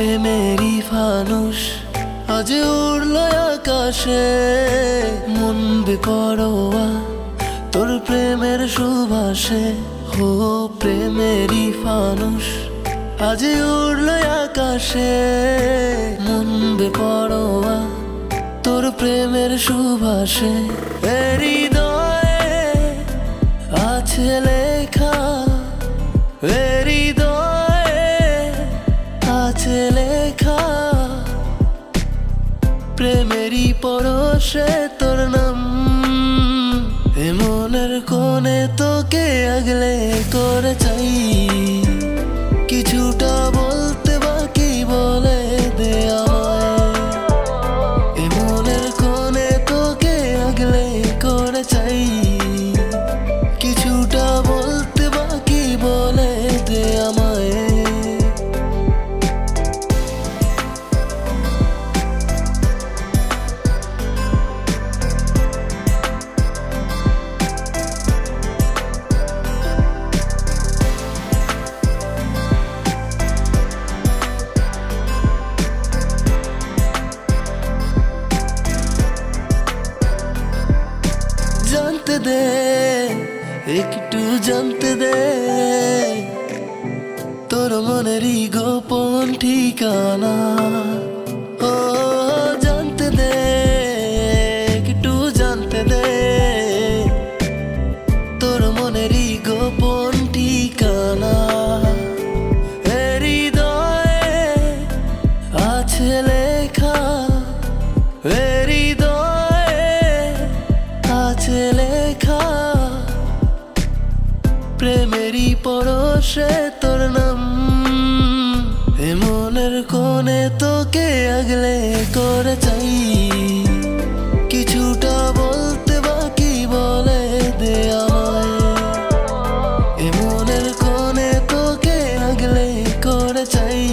প্রেমেরই ফানুষ আজ উড়লো আকাশে, মন বেপরোয়া তোর প্রেমের সুবাসে। ও প্রেমেরই ফানুষ আজ উড়লো আকাশে, মন বেপরোয়া তোর প্রেমের সুবাসে। হৃদয়ে আছে লেখা, হৃদয়ে আছে লেখা, প্রেমেরই পরশে তোর নাম। এ মনের কোণে তোকে আগলে করে চাই, কিছুটা বলতে বাকি বলে দে আমায়। এ মনের কোণে তোকে আগলে করে চাই, কিছুটা বলতে বাকি বলে দে আমায়। জানতে দে, একটু জানতে দে, তোর মনেরই গোপন ঠিকানা। ও জানতে দে, একটু জানতে দে, তোর মনেরই গোপন ঠিকানা। হৃদয়ে আছে লেখা, হৃদয়ে আছে লেখা, প্রেমেরই পরশে তোর নাম। এ মনের কোণে তোকে আগলে করে চাই, কিছুটা বলতে বাকি বলে দে আমায়। এ মনের কোণে তোকে আগলে করে চাই,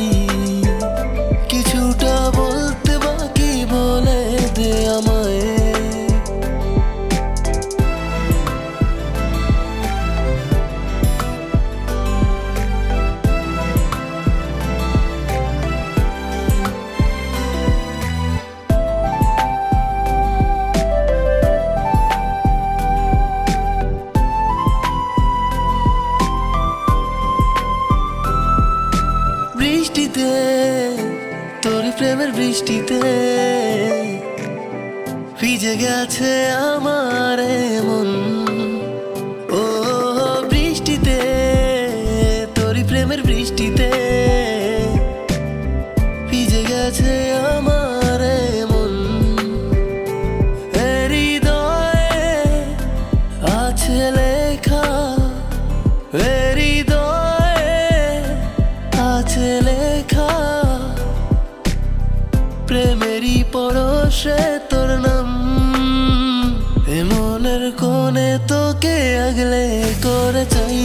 কিছুটা বলতে বাকি বলে দে আমায়। বৃষ্টিতে, তোর প্রেমের বৃষ্টিতে ভিজে গেছে আমার মন। ও বৃষ্টিতে, তোর প্রেমের বৃষ্টিতে ভিজে গেছে আমার মন। হৃদয়ে আছে লেখা, হৃদয়ে আছে লেখা, প্রেমেরই পরশে তোর নাম। এ মনের কোণে তোকে আগলে করে চাই,